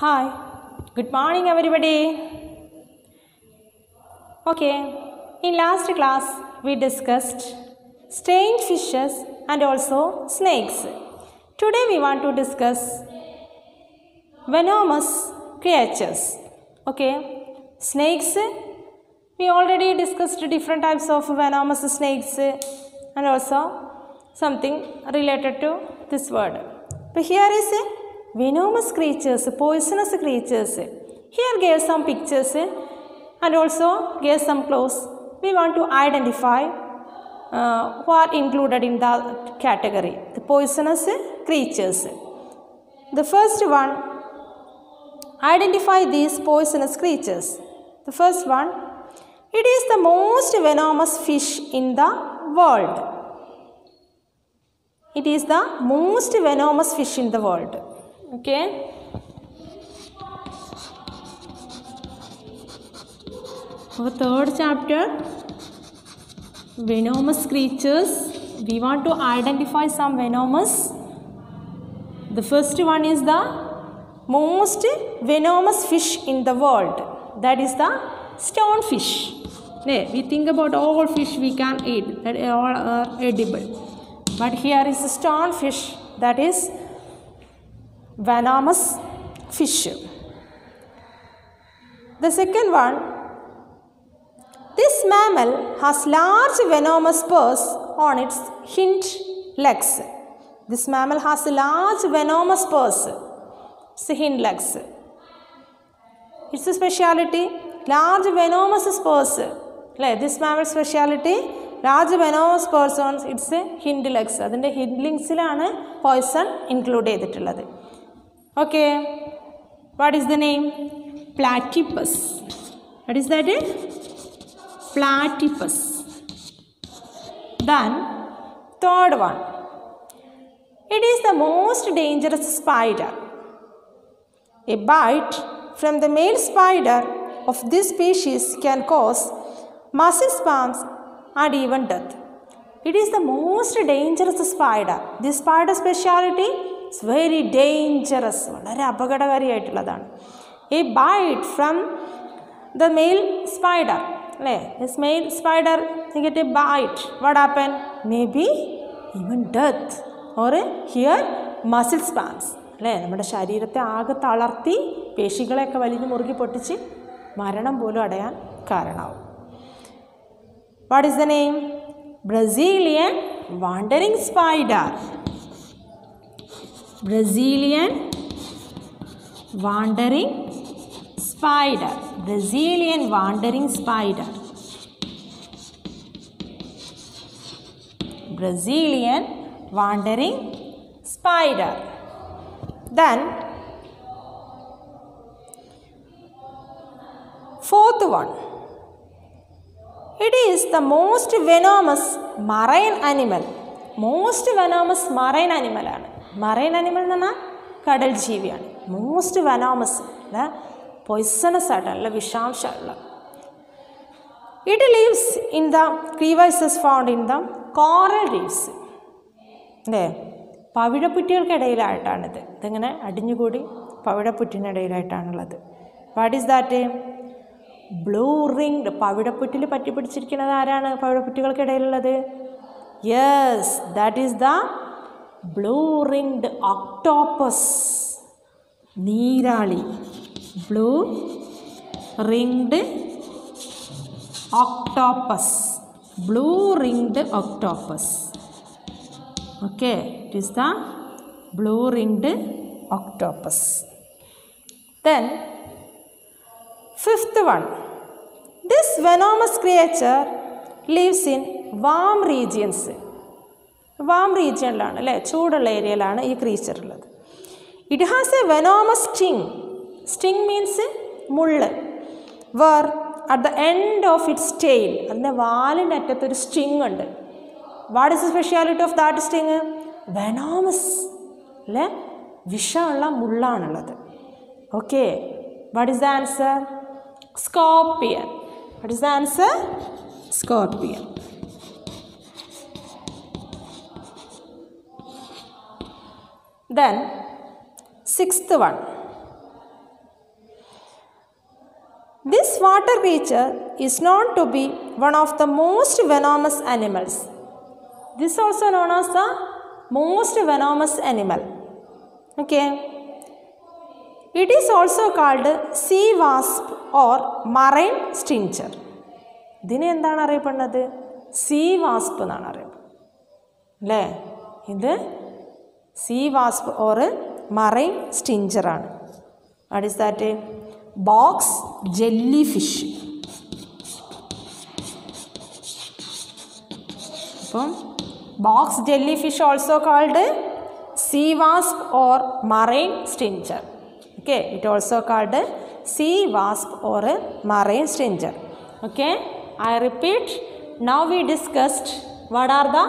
Hi, good morning everybody. Okay, in last class we discussed strange fishes and also snakes. Today we want to discuss venomous creatures. Okay, snakes, we already discussed different types of venomous snakes and also something related to this word. But here is venomous creatures, poisonous creatures. Here gave some pictures and also gave some clues. We want to identify what included in the category, the poisonous creatures. The first one, identify these poisonous creatures. The first one, it is the most venomous fish in the world. It is the most venomous fish in the world. Okay. Our third chapter, venomous creatures. We want to identify some venomous. The first one is the most venomous fish in the world. That is the stonefish. We think about all fish we can eat, that all are edible. But here is a stonefish, that is venomous fish. The second one, this mammal has large venomous spurs on its hind legs. This mammal has large venomous spurs. It's hind legs. It's a speciality, large venomous spurs. This mammal speciality, large venomous spurs on its hind legs. That is hind legs poison included. Okay. What is the name? Platypus. What is that? Platypus. Then, third one. It is the most dangerous spider. A bite from the male spider of this species can cause muscle spasms and even death. It is the most dangerous spider. This spider speciality is very dangerous. A bite from the male spider. This male spider get a bite. What happened? Maybe even death. Or here muscle spasms. നമ്മുടെ ശരീരത്തെ ആകെ തളർത്തി പേശികളെയൊക്കെ വലിഞ്ഞു മുറുകി പൊട്ടിച്ച് മരണം പോലും അടയാൻ കാരണമാവും. What is the name? Brazilian wandering spider. Brazilian wandering spider. Brazilian wandering spider. Brazilian wandering spider. Then, fourth one. It is the most venomous marine animal. Most venomous marine animal. Marine animal is kadal jeevi. Most venomous. Poisonous. It lives in the crevices found in the coral reefs. പവിഴപ്പുറ്റുകൾക്കിടയിലായിട്ടാണിത്. ഇതിങ്ങനെ അടിഞ്ഞുകൂടി പവിഴപ്പുറ്റിനിടയിലായിട്ടാണുള്ളത്. What is that? Blue ringed. പവിഴപ്പുറ്റിൽ പറ്റിപ്പിടിച്ചിരിക്കുന്നത് ആരാണ് പവിഴപ്പുറ്റുകൾക്കിടയിലുള്ളത്? Yes, that is the blue ringed octopus. നീരാളി. Blue ringed octopus. Blue ringed octopus. Okay, it is the blue ringed octopus. Then, fifth one. This venomous creature lives in warm regions. Warm region ലാണ് ചൂടുള്ള ഏരിയയിലാണ് ഈ creature ഉള്ളത്. It has a venomous sting. Sting means മുള്ള്. Where at the end of its tail, അതിൻ്റെ വാലിൻ്റെ അറ്റത്തൊരു sting ഉണ്ട്. What is the speciality of that sting? Venomous. വിഷമുള്ള മുള്ളാണുള്ളത്. Okay. What is the answer? Scorpion. What is the answer? Scorpion. Then, sixth one. water creature is known to be one of the most venomous animals. This is also known as the most venomous animal. Okay. It is also called sea wasp or marine stinger. ഇതിനെ എന്താണ് അറിയപ്പെടുന്നത്? See വാസ്പ് എന്നാണ് അറിയപ്പെടുന്നത് അല്ലേ? ഇത് sea wasp or marine സ്റ്റിഞ്ചറാണ്. What is that? Box jellyfish. അപ്പം box jellyfish also called sea wasp or marine stinger. Okay, it also called sea wasp or marine stinger. Okay, I repeat, now we discussed what are the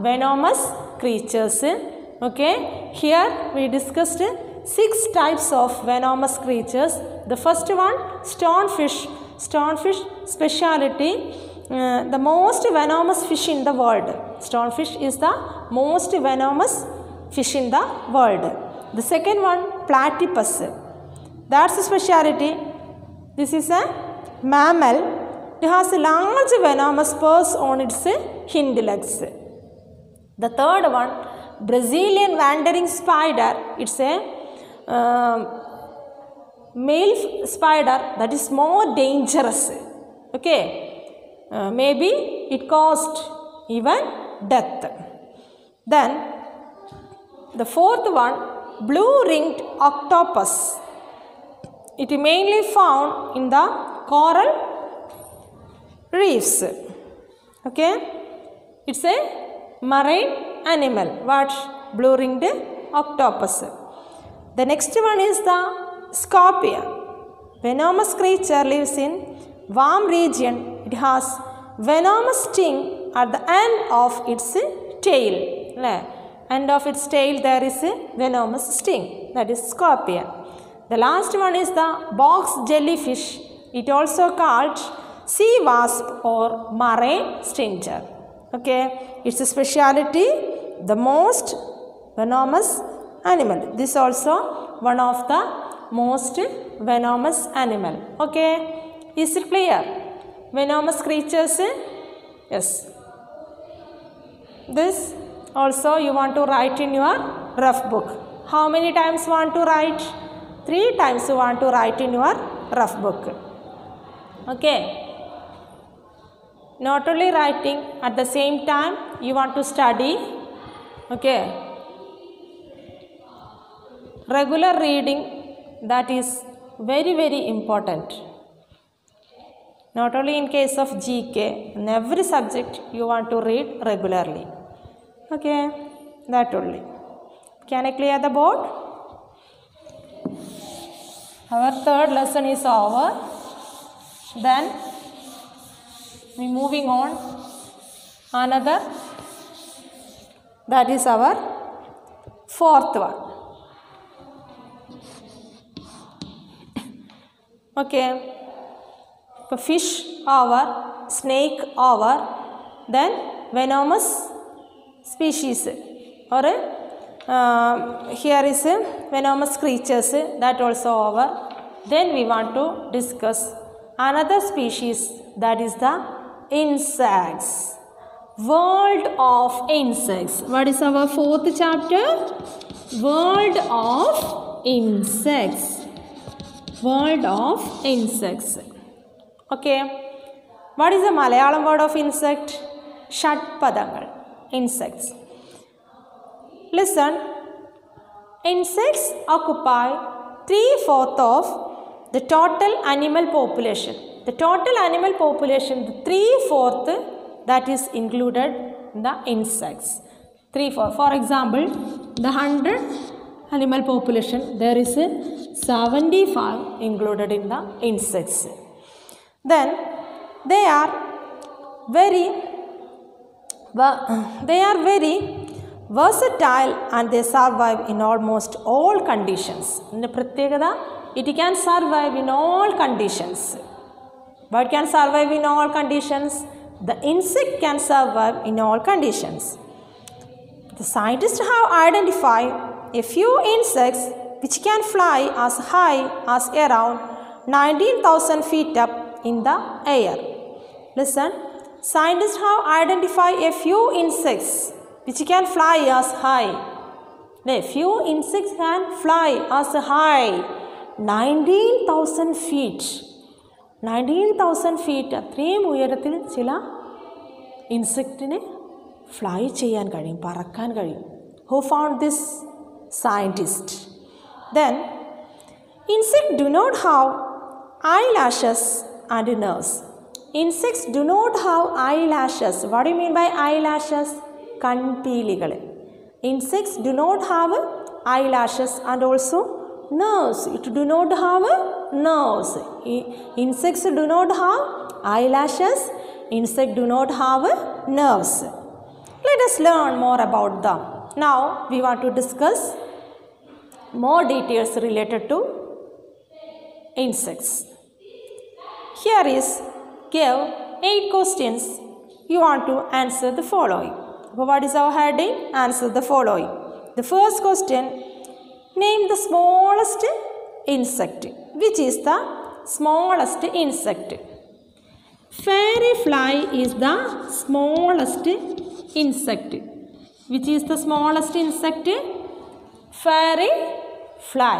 venomous creatures. Okay, here we discussed 6 types of venomous creatures. The first one, stonefish. Stonefish speciality, the most venomous fish in the world. Stonefish is the most venomous fish in the world. The second one, platypus. That's a speciality. This is a mammal. It has a large venomous spurs on its hind legs. The third one, Brazilian wandering spider. It's a male spider that is more dangerous. Okay, maybe it caused even death. Then the fourth one, blue-ringed octopus. It is mainly found in the coral reefs. Okay, it's a marine animal. What? Blue-ringed octopus. The next one is the scorpion. Venomous creature lives in warm region. It has venomous sting at the end of its tail. End of its tail there is a venomous sting. That is scorpion. The last one is the box jellyfish. It also called sea wasp or marine stinger. Okay, it's a speciality, the most venomous animal. This also one of the most venomous animal. Okay, is it clear? Venomous creatures. Yes. This also you want to write in your rough book. How many times you want to write? 3 times you want to write in your rough book. Okay. Not only writing, at the same time you want to study. Okay. Regular reading, that is very, very important. Not only in case of GK, in every subject you want to read regularly. Okay, that only. Can I clear the board? Our third lesson is over. Then we moving on another, that is our fourth one. Okay, fish over, snake over, then venomous species or here is venomous creatures, that also over. Then we want to discuss another species, that is the insects. World of insects. What is our fourth chapter? World of insects. World of insects. Okay. What is the Malayalam word of insect? Shatpadangal. Insects. Listen. Insects occupy 3/4 of the total animal population. The total animal population, the 3/4, that is included in the insects. 3/4. For example, the 100 animal population, there is 75 included in the insects. Then they are very versatile and they survive in almost all conditions. It can survive in all conditions. What can survive in all conditions? The insect can survive in all conditions. The scientists have identified a few insects which can fly as high as around 19,000 feet up in the air. Listen, scientists have identified a few insects which can fly as high. A few insects can fly as high 19,000 feet. 19,000 feet അത്രയും ഉയരത്തിൽ ചില ഇൻസെക്റ്റിന് fly ചെയ്യാൻ കഴിയും, പറക്കാൻ കഴിയും. Who found this? Scientist. Then, insects do not have eyelashes and nerves. Insects do not have eyelashes. What do you mean by eyelashes? കൺപീലികൾ. Insects do not have eyelashes and also nerves. It do not have nerves. Insects do not have eyelashes. Insects do not have nerves. Let us learn more about them. Now we want to discuss more details related to insects. Here is give 8 questions. You want to answer the following. What is our heading? Answer the following. The first question, name the smallest insect. Which is the smallest insect? Fairy fly is the smallest insect. Which is the smallest insect? Fairy fly.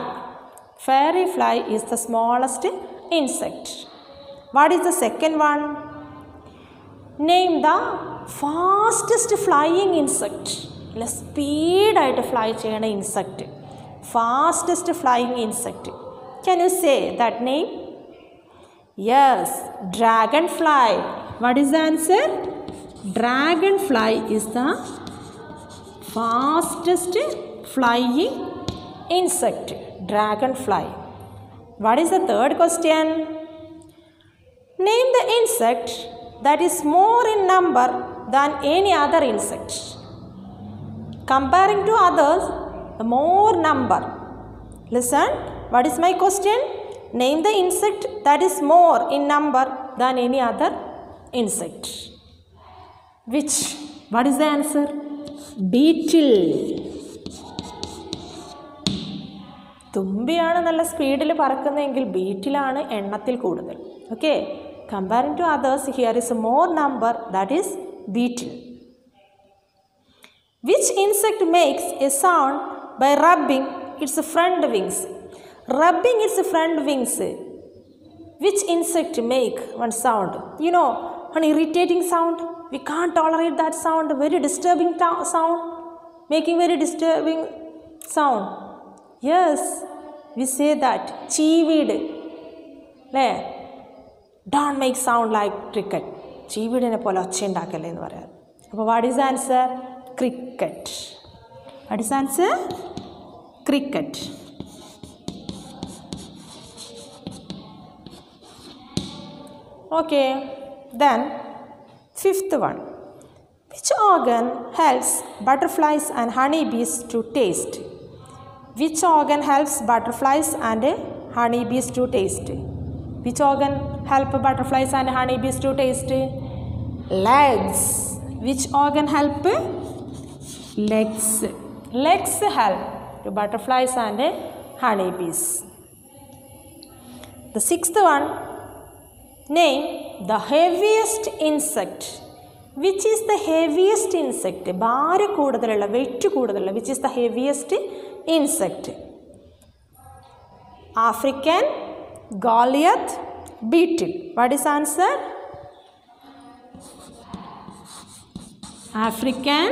Fairy fly is the smallest insect. What is the second one? Name the fastest flying insect. Speed ആയിട്ട് fly ചെയ്യുന്ന insect. Fastest flying insect. Can you say that name? Yes, dragonfly. What is the answer? Dragonfly is the fastest flying insect. Dragonfly. What is the third question? Name the insect that is more in number than any other insect. Comparing to others, the more number. Listen, what is my question? Name the insect that is more in number than any other insect. Which? What is the answer? Beetle. തുമ്പിയാണ് നല്ല സ്പീഡിൽ പറക്കുന്നതെങ്കിൽ ബീറ്റിലാണ് എണ്ണത്തിൽ കൂടുതൽ. Okay, comparing to others, here is a more number, that is beetle. Which insect makes a sound by rubbing its front wings? Rubbing its front wings. Which insect make one sound? You know, an irritating sound. We can't tolerate that sound. Very disturbing sound. Making very disturbing sound. Yes, we say that. Cheeweed. Don't make sound like cricket. Cheeweedine pole ochcha undakkalle ennu parayam. Appo what is the answer? Cricket. What is the answer? Cricket. Okay, then fifth one. Which organ helps butterflies and honeybees to taste? Which organ helps butterflies and honeybees to taste? Which organ help butterflies and honeybees to taste? Legs. Which organ help? Legs. Legs help to butterflies and honeybees. The sixth one, name the heaviest insect. Which is the heaviest insect? ഭാര കൂടുതലുള്ള, wait കൂടുതലുള്ള. Which is the heaviest insect? African, Goliath, beetle. What is answer? African,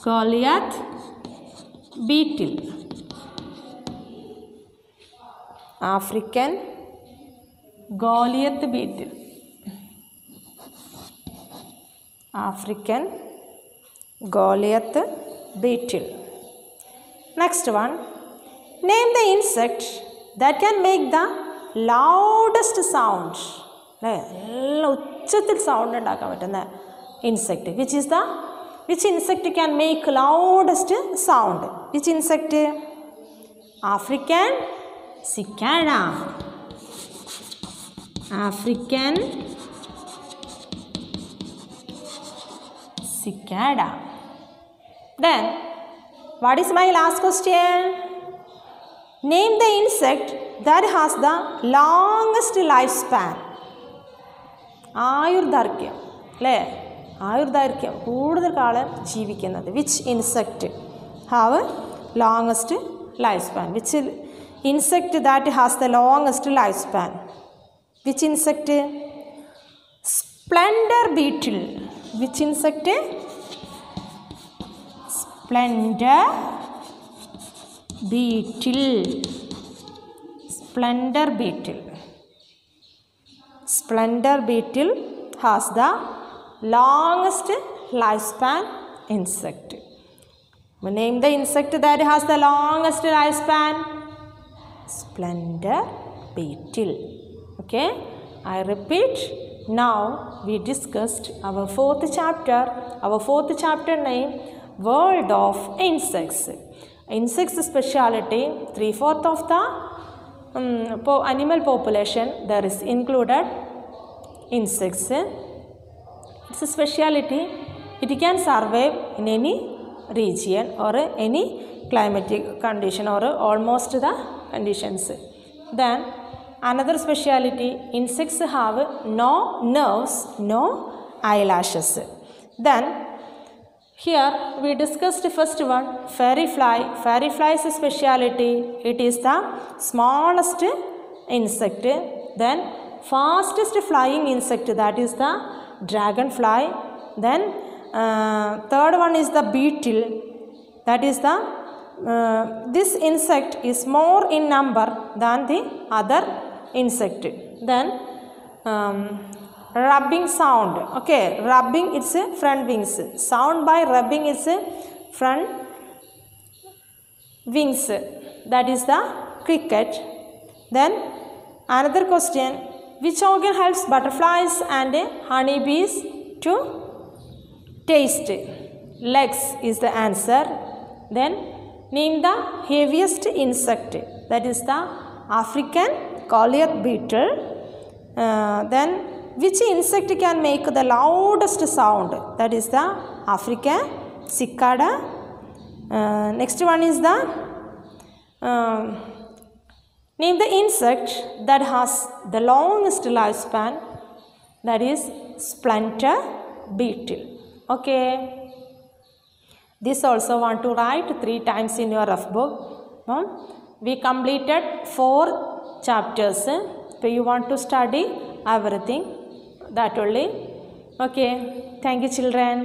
Goliath, beetle. African, Goliath beetle. African, Goliath beetle. Next one, name the insect that can make the loudest sound. ഉച്ചത്തിൽ sound ഉണ്ടാക്കാൻ പറ്റുന്ന insect. which insect can make loudest sound? Which insect? African cicada. African cicada. Then what is my last question? Name the insect that has the longest lifespan. ആയുർദൈർഘ്യം അല്ലേ, ആയുർദൈർഘ്യം കൂടുതൽ കാലം ജീവിക്കുന്നത്. Which insect have longest lifespan? Which insect that has the longest lifespan? Which insect? Splendor beetle. Which insect? Splendor beetle. Splendor beetle. Splendor beetle has the longest lifespan insect. Name the insect that has the longest lifespan. Splendor beetle. Okay, I repeat. Now we discussed our fourth chapter. Our fourth chapter name World of Insects. Insects speciality, 3/4 of the animal population there is included insects. It's a speciality. It can survive in any region or any climatic condition or almost the conditions. Then another speciality, insects have no nerves, no eyelashes. Then here we discussed first one, fairy fly. Fairy fly is a speciality. It is the smallest insect. Then fastest flying insect, that is the dragonfly. Then third one is the beetle. That is the this insect is more in number than the other insect. Then rubbing sound. Okay, rubbing its front wings. Sound by rubbing its front wings. That is the cricket. Then another question, which organ helps butterflies and honeybees to taste? Legs is the answer. Then name the heaviest insect. That is the African Goliath beetle. Then which insect can make the loudest sound? That is the African cicada. Next one is the name the insect that has the longest lifespan. That is splinter beetle. Okay. This also want to write 3 times in your rough book. We completed 4 chapters. So you want to study everything. That only. Okay. Thank you, children.